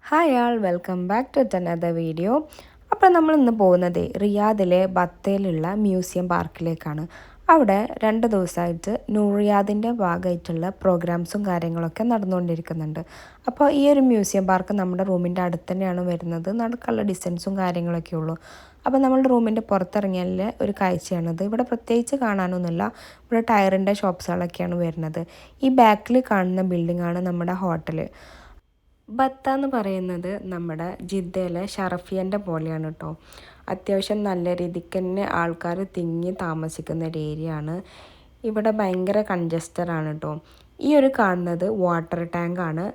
Hi all welcome back to another video. അപ്പോൾ നമ്മൾ ഇന്ന് പോകുന്നത് റിയാദിലെ ബത്തേലുള്ള മ്യൂസിയം പാർക്കിലേക്കാണ്. അവിടെ 2 ദിവസമായിട്ട് നൂറിയാദിൻ്റെ ഭാഗമായിട്ടുള്ള പ്രോഗ്രാംസും കാര്യങ്ങളൊക്കെ നടന്നുകൊണ്ടിരിക്കുന്നുണ്ട്. അപ്പോൾ ഈ ഒരു മ്യൂസിയം പാർക്ക് നമ്മുടെ റൂമിൻ്റെ അടുത്ത് തന്നെയാണ് വരുന്നത്. നടക്കാനുള്ള ഡിസ്റ്റൻസും കാര്യങ്ങളൊക്കെ ഉള്ളൂ. അപ്പോൾ നമ്മളുടെ റൂമിൻ്റെ പുറത്തിറങ്ങിയാൽ ഒരു കാഴ്ചയാണിത്. ഇവിടെ പ്രത്യേകിച്ച് കാണാനൊന്നുമില്ല. ഇവിടെ ടയറിൻ്റെ ഷോപ്സുകളൊക്കെയാണ് വരുന്നത്. ഈ ബാക്കിൽ കാണുന്ന ബിൽഡിങ്ങാണ് നമ്മുടെ ഹോട്ടൽ. ബത്ത എന്ന് പറയുന്നത് നമ്മുടെ ജിദ്ദയിലെ ഷറഫിയൻ്റെ പോലെയാണ് കേട്ടോ. അത്യാവശ്യം നല്ല രീതിക്ക് തന്നെ ആൾക്കാർ തിങ്ങി താമസിക്കുന്ന ഒരു ഏരിയ ആണ്. ഇവിടെ ഭയങ്കര കൺജസ്റ്റഡാണ് കേട്ടോ. ഈ ഒരു കാണുന്നത് വാട്ടർ ടാങ്കാണ്.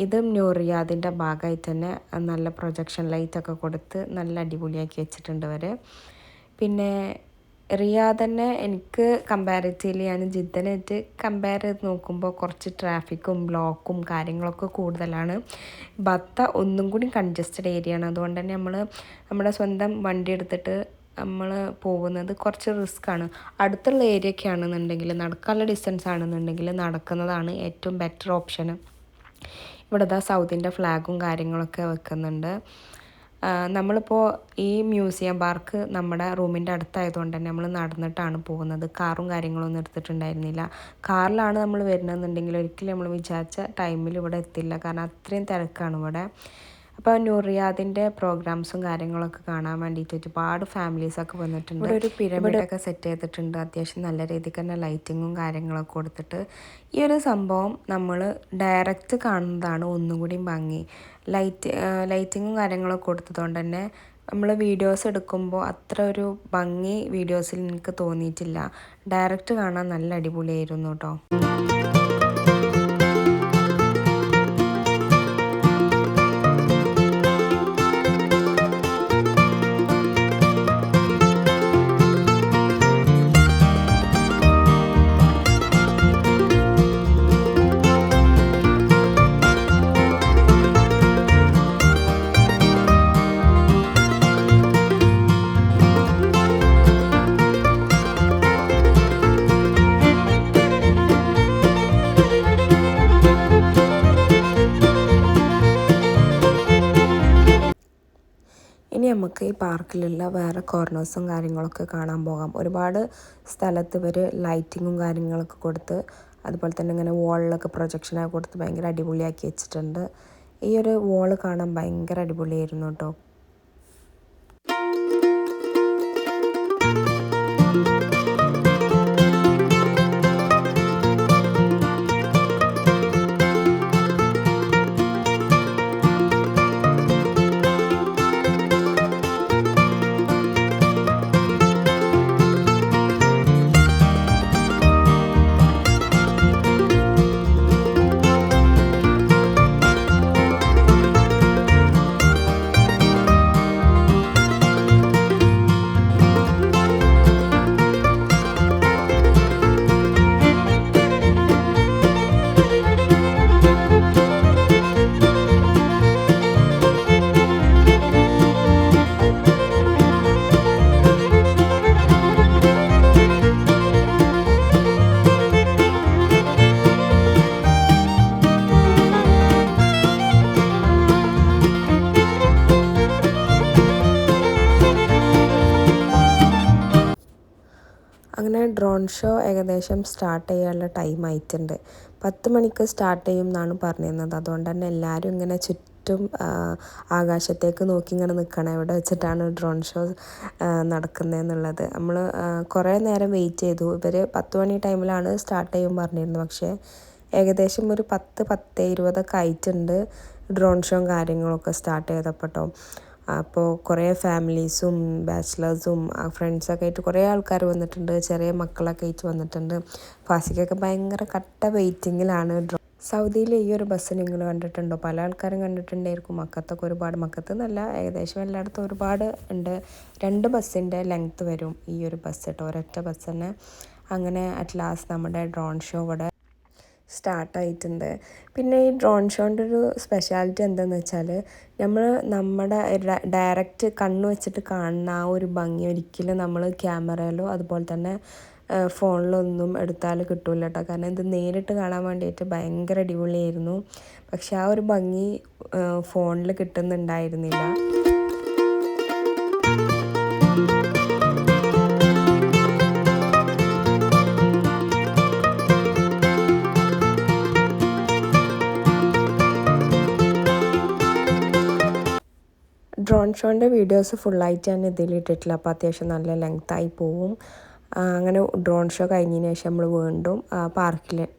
ഇതും നൂറിയാദിൻ്റെ ഭാഗമായിട്ട് തന്നെ നല്ല പ്രൊജക്ഷൻ ലൈറ്റൊക്കെ കൊടുത്ത് നല്ല അടിപൊളിയാക്കി വെച്ചിട്ടുണ്ട് അവർ. പിന്നെ റിയാദ് തന്നെ എനിക്ക് കമ്പാരിറ്റീവ്ലി ഞാൻ ജിദ്ദനായിട്ട് കമ്പയർ ചെയ്ത് നോക്കുമ്പോൾ കുറച്ച് ട്രാഫിക്കും ബ്ലോക്കും കാര്യങ്ങളൊക്കെ കൂടുതലാണ്. ബത്ത ഒന്നും കൂടി കൺജസ്റ്റഡ് ഏരിയ ആണ്. അതുകൊണ്ട് തന്നെ നമ്മുടെ സ്വന്തം വണ്ടി എടുത്തിട്ട് നമ്മൾ പോകുന്നത് കുറച്ച് റിസ്ക്കാണ്. അടുത്തുള്ള ഏരിയയൊക്കെ ആണെന്നുണ്ടെങ്കിൽ നടക്കാനുള്ള ഡിസ്റ്റൻസ് ആണെന്നുണ്ടെങ്കിൽ നടക്കുന്നതാണ് ഏറ്റവും ബെറ്റർ ഓപ്ഷൻ. ഇവിടെ സൗദിൻ്റെ ഫ്ലാഗും കാര്യങ്ങളൊക്കെ വെക്കുന്നുണ്ട്. നമ്മളിപ്പോൾ ഈ മ്യൂസിയം പാർക്ക് നമ്മുടെ റൂമിൻ്റെ അടുത്തായതുകൊണ്ട് തന്നെ നമ്മൾ നടന്നിട്ടാണ് പോകുന്നത്. കാറും കാര്യങ്ങളൊന്നും എടുത്തിട്ടുണ്ടായിരുന്നില്ല. കാറിലാണ് നമ്മൾ വരുന്നതെന്നുണ്ടെങ്കിൽ ഒരിക്കലും നമ്മൾ വിചാരിച്ച ടൈമിൽ ഇവിടെ എത്തില്ല. കാരണം അത്രയും തിരക്കാണ് ഇവിടെ. അപ്പോൾ നൂറിയാദിൻ്റെ പ്രോഗ്രാംസും കാര്യങ്ങളൊക്കെ കാണാൻ വേണ്ടിയിട്ട് ഒരുപാട് ഫാമിലീസൊക്കെ വന്നിട്ടുണ്ട്. ഇവിടെ ഒരു പിരമിഡൊക്കെ സെറ്റ് ചെയ്തിട്ടുണ്ട്. അത്യാവശ്യം നല്ല രീതിക്ക് തന്നെ ലൈറ്റിങ്ങും കാര്യങ്ങളൊക്കെ കൊടുത്തിട്ട്. ഈ ഒരു സംഭവം നമ്മൾ ഡയറക്റ്റ് കാണുന്നതാണ് ഒന്നും കൂടി ഭംഗി. ലൈറ്റിങ്ങും കാര്യങ്ങളൊക്കെ കൊടുത്തതുകൊണ്ട് തന്നെ നമ്മൾ വീഡിയോസ് എടുക്കുമ്പോൾ അത്ര ഒരു ഭംഗി വീഡിയോസിൽ എനിക്ക് തോന്നിയിട്ടില്ല. ഡയറക്റ്റ് കാണാൻ നല്ല അടിപൊളിയായിരുന്നു കേട്ടോ. ഇനി നമുക്ക് ഈ പാർക്കിലുള്ള വേറെ കോർണേഴ്സും കാര്യങ്ങളൊക്കെ കാണാൻ പോകാം. ഒരുപാട് സ്ഥലത്ത് ഇവർ ലൈറ്റിങ്ങും കാര്യങ്ങളൊക്കെ കൊടുത്ത് അതുപോലെ തന്നെ ഇങ്ങനെ വോളിലൊക്കെ പ്രൊജക്ഷനൊക്കെ കൊടുത്ത് ഭയങ്കര അടിപൊളിയാക്കി വെച്ചിട്ടുണ്ട്. ഈ ഒരു വോള് കാണാൻ ഭയങ്കര അടിപൊളിയായിരുന്നു കേട്ടോ. അങ്ങനെ ഡ്രോൺ ഷോ ഏകദേശം സ്റ്റാർട്ട് ചെയ്യാനുള്ള ടൈം ആയിട്ടുണ്ട്. 10 മണിക്ക് സ്റ്റാർട്ട് ചെയ്യും എന്നാണ് പറഞ്ഞിരുന്നത്. അതുകൊണ്ട് തന്നെ എല്ലാവരും ഇങ്ങനെ ചുറ്റും ആകാശത്തേക്ക് നോക്കി ഇങ്ങനെ നിൽക്കണം എവിടെ വെച്ചിട്ടാണ് ഡ്രോൺ ഷോ നടക്കുന്നതെന്നുള്ളത്. നമ്മൾ കുറേ നേരം വെയിറ്റ് ചെയ്തു. ഇവർ 10 മണി ടൈമിലാണ് സ്റ്റാർട്ട് ചെയ്യും പറഞ്ഞിരുന്നത്. പക്ഷേ ഏകദേശം ഒരു 10-10:20 ആയിട്ടുണ്ട് ഡ്രോൺ ഷോയും കാര്യങ്ങളൊക്കെ സ്റ്റാർട്ട് ചെയ്തപ്പോൾ. അപ്പോൾ കുറേ ഫാമിലീസും ബാച്ചിലേഴ്സും ഫ്രണ്ട്സൊക്കെ ആയിട്ട് കുറേ ആൾക്കാർ വന്നിട്ടുണ്ട്. ചെറിയ മക്കളൊക്കെ ആയിട്ട് വന്നിട്ടുണ്ട്. ഫാസിക്കൊക്കെ ഭയങ്കര കട്ട വെയിറ്റിങ്ങിലാണ്. സൗദിയിൽ ഈ ഒരു ബസ് നിങ്ങൾ കണ്ടിട്ടുണ്ടോ? പല ആൾക്കാരും കണ്ടിട്ടുണ്ടായിരിക്കും. മക്കത്തൊക്കെ ഒരുപാട്, മക്കത്ത് എന്നല്ല ഏകദേശം എല്ലായിടത്തും ഒരുപാട് ഉണ്ട്. 2 ബസ്സിൻ്റെ ലെങ്ത്ത് വരും ഈ ഒരു ബസ് കേട്ടോ, ഒരൊറ്റ ബസ് തന്നെ. അങ്ങനെ അറ്റ് ലാസ്റ്റ് നമ്മുടെ ഡ്രോൺ ഷോ ഇവിടെ സ്റ്റാർട്ടായിട്ടുണ്ട്. പിന്നെ ഈ ഡ്രോൺ ഷോൻ്റെ ഒരു സ്പെഷ്യാലിറ്റി എന്താണെന്ന് വെച്ചാൽ നമ്മുടെ ഡയറക്റ്റ് കണ്ണ് വെച്ചിട്ട് കാണുന്ന ആ ഒരു ഭംഗി ഒരിക്കലും നമ്മൾ ക്യാമറയിലോ അതുപോലെ തന്നെ ഫോണിലൊന്നും എടുത്താൽ കിട്ടില്ല കേട്ടോ. കാരണം ഇത് നേരിട്ട് കാണാൻ വേണ്ടിയിട്ട് ഭയങ്കര അടിപൊളിയായിരുന്നു. പക്ഷെ ആ ഒരു ഭംഗി ഫോണിൽ കിട്ടുന്നുണ്ടായിരുന്നില്ല. ഡ്രോൺ ഷോൻ്റെ വീഡിയോസ് ഫുള്ളായിട്ട് ഞാൻ ഇതിലിട്ടിട്ടില്ല. അപ്പോൾ അത്യാവശ്യം നല്ല ലെങ്തായി പോവും. അങ്ങനെ ഡ്രോൺ ഷോ കഴിഞ്ഞതിന് ശേഷം നമ്മൾ വീണ്ടും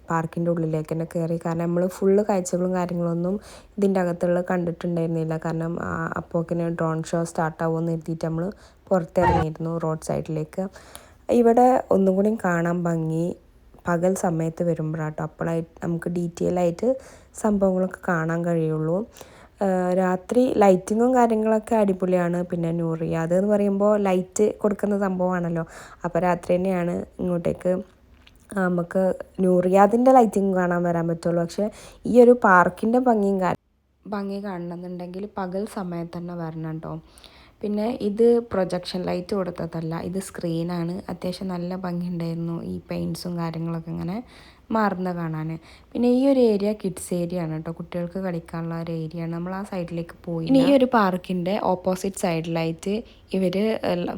പാർക്കിൻ്റെ ഉള്ളിലേക്ക് തന്നെ കയറി. കാരണം നമ്മൾ ഫുള്ള് കാഴ്ചകളും കാര്യങ്ങളൊന്നും ഇതിൻ്റെ അകത്തുള്ള കണ്ടിട്ടുണ്ടായിരുന്നില്ല. കാരണം അപ്പോക്കിന് ഡ്രോൺ ഷോ സ്റ്റാർട്ടാവുമെന്ന് എഴുതിയിട്ട് നമ്മൾ പുറത്തിറങ്ങിയിരുന്നു റോഡ് സൈഡിലേക്ക്. ഇവിടെ ഒന്നും കൂടി കാണാൻ ഭംഗി പകൽ സമയത്ത് വരുമ്പോഴാട്ടോ. അപ്പോഴായിട്ട് നമുക്ക് ഡീറ്റെയിൽ ആയിട്ട് സംഭവങ്ങളൊക്കെ കാണാൻ കഴിയുള്ളൂ. രാത്രി ലൈറ്റിങ്ങും കാര്യങ്ങളൊക്കെ അടിപൊളിയാണ്. പിന്നെ നൂറിയാദ് എന്ന് പറയുമ്പോൾ ലൈറ്റ് കൊടുക്കുന്ന സംഭവമാണല്ലോ. അപ്പോൾ രാത്രി തന്നെയാണ് ഇങ്ങോട്ടേക്ക് നമുക്ക് നൂറിയാദിൻ്റെ ലൈറ്റിങ് കാണാൻ വരാൻ പറ്റുള്ളൂ. പക്ഷേ ഈ ഒരു പാർക്കിൻ്റെ ഭംഗി കാണണമെന്നുണ്ടെങ്കിൽ പകൽ സമയത്ത് തന്നെ വരണം കേട്ടോ. പിന്നെ ഇത് പ്രൊജക്ഷൻ ലൈറ്റ് കൊടുത്തതല്ല, ഇത് സ്ക്രീനാണ്. അത്യാവശ്യം നല്ല ഭംഗിയുണ്ടായിരുന്നു ഈ പെയിൻറ്റ്സും കാര്യങ്ങളൊക്കെ ഇങ്ങനെ മാറുന്ന കാണാൻ. പിന്നെ ഈ ഒരു ഏരിയ കിഡ്സ് ഏരിയ ആണ് കേട്ടോ, കുട്ടികൾക്ക് കളിക്കാനുള്ള ഒരു ഏരിയ ആണ്. നമ്മൾ ആ സൈഡിലേക്ക് പോയി. ഈ ഒരു പാർക്കിൻ്റെ ഓപ്പോസിറ്റ് സൈഡിലായിട്ട് ഇവർ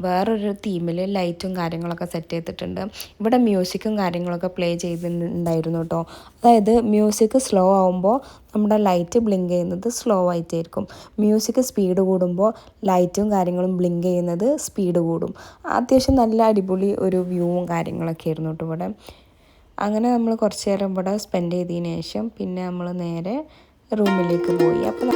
വേറൊരു തീമിൽ ലൈറ്റും കാര്യങ്ങളൊക്കെ സെറ്റ് ചെയ്തിട്ടുണ്ട്. ഇവിടെ മ്യൂസിക്കും കാര്യങ്ങളൊക്കെ പ്ലേ ചെയ്തിട്ടുണ്ടായിരുന്നു കേട്ടോ. അതായത് മ്യൂസിക് സ്ലോ ആവുമ്പോൾ നമ്മുടെ ലൈറ്റ് ബ്ലിങ്ക് ചെയ്യുന്നത് സ്ലോ ആയിട്ടായിരിക്കും. മ്യൂസിക് സ്പീഡ് കൂടുമ്പോൾ ലൈറ്റും കാര്യങ്ങളും ബ്ലിങ്ക് ചെയ്യുന്നത് സ്പീഡ് കൂടും. അത്യാവശ്യം നല്ല അടിപൊളി ഒരു വ്യൂവും കാര്യങ്ങളൊക്കെ ആയിരുന്നു കേട്ടോ ഇവിടെ. അങ്ങനെ നമ്മൾ കുറച്ച് നേരം ഇവിടെ സ്പെൻഡ് ചെയ്തതിന് ശേഷം പിന്നെ നമ്മൾ നേരെ റൂമിലേക്ക് പോയി. അപ്പോൾ